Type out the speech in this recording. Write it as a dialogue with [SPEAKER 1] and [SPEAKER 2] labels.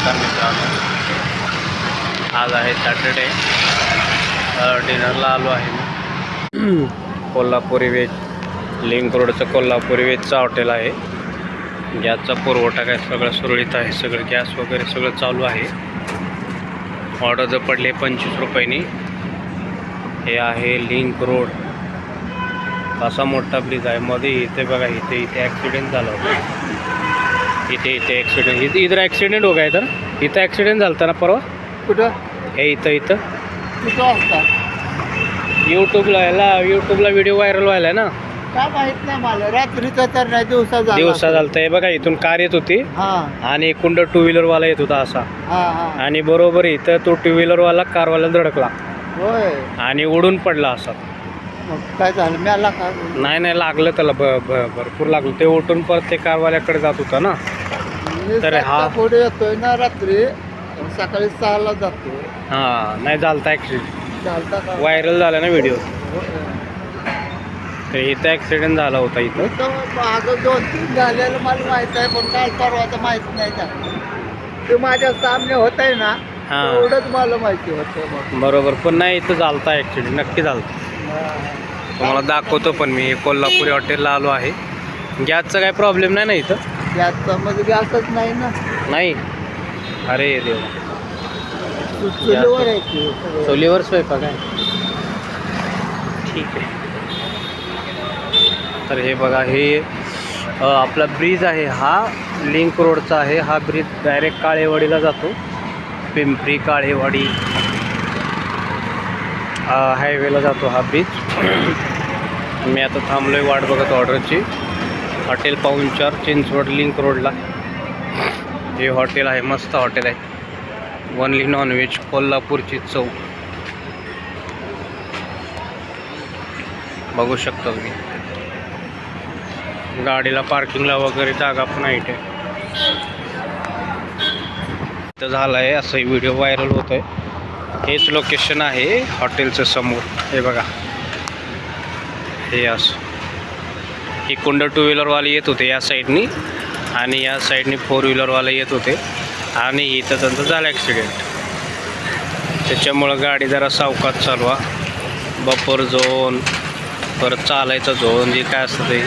[SPEAKER 1] नमस्कार मित्रांनो, आज आहे सॅटर्डे. डिनरला आलो आहे मी. कोल्हापुरी व्हेज, लिंक रोडचं कोल्हापुरी व्हेजचं हॉटेल आहे. गॅसचा पुरवठा काय सगळं सुरळीत आहे, सगळं गॅस वगैरे सगळं चालू आहे. ऑर्डर जर पडले 25 रुपयांनी. हे आहे लिंक रोड. असा मोठा ब्रिज आहे मध्ये. इथे बघा, इथे ॲक्सिडेंट झाला होता. इथे ॲक्सिडेंट, इधर ॲक्सिडेंट हो गया तर इथं ॲक्सिडेंट झाला ना परवा.
[SPEAKER 2] कुठं?
[SPEAKER 1] हे इथं
[SPEAKER 2] कुठं असता?
[SPEAKER 1] यूट्यूबला व्हिडिओ व्हायरल व्हायला ना.
[SPEAKER 2] काय माहित नाही मला. रात्रीचं तर नाही, दिवसा
[SPEAKER 1] झालं. हे बघा, इथून कार येत होती आणि कुंड टू व्हीलरवाला येत होता असा. आणि बरोबर इथं तो टू व्हीलरवाला कारवाला धडकला.
[SPEAKER 2] होय.
[SPEAKER 1] आणि उडून पडला असा.
[SPEAKER 2] काय झालं? मला का
[SPEAKER 1] नाही लागलं त्याला, भरपूर लागलं. ते उठून परत ते कारवाल्याकडे जात होता ना. तर हा
[SPEAKER 2] पुढे येतोय ना रात्री, सकाळी 6ला जातो.
[SPEAKER 1] नाही झालता ॲक्सिडेंट,
[SPEAKER 2] चालता का?
[SPEAKER 1] व्हायरल झाला ना व्हिडिओ. तर इथं ॲक्सिडेंट झाला होता. इथं
[SPEAKER 2] मागं 2-3 झालेलं मला माहित आहे, पण काय परवाचं माहित नाही का. ते माझ्या सामने होत आहे ना, एवढंच मला माहिती होतं.
[SPEAKER 1] बरोबर. पण नाही, इथं झालता ॲक्सिडेंट, नक्की झालता. तुम्हाला दाखवतो. पण मी कोल्हापुरी हॉटेलला आलो आहे. गॅसचा काय प्रॉब्लेम नाही ना इथं?
[SPEAKER 2] गॅसचा मध्ये गॅसच नाही ना.
[SPEAKER 1] नाही. अरे देवा,
[SPEAKER 2] चुलीवर आहे की सगळं.
[SPEAKER 1] चुलीवर स्वयंपाक आहे. ठीक आहे. तर हे बघा, हे आपला ब्रिज आहे. हा लिंक रोडचा आहे. हा ब्रिज डायरेक्ट काळेवाडीला जातो. पिंपरी काळेवाडी हायवेला जातो हा ब्रिज. मी आता थांबलो आहे वाट बघत ऑर्डरची. हॉटेल पाहुणचार, चिंचवड लिंक रोडला हे हॉटेल आहे. मस्त हॉटेल आहे. ओनली नॉनव्हेज, कोल्हापूरची चव बघू शकता तुम्ही. गाडीला पार्किंगला वगैरे जागा पण आहे. इथं झालं आहे असं व्हिडिओ व्हायरल होत आहे. हेच लोकेशन आहे हॉटेलचं समोर. हे बघा, हे असं इकुंड टू व्हीलरवाले येत होते या साईडनी, आणि या साईडनी 4 व्हीलरवाले येत होते. आणि इथं त्यांचं झालं ॲक्सिडेंट. त्याच्यामुळं गाडी जरा सावकाश चालवा. बफर झोन, परत चालायचा झोन, जे काय असतं ते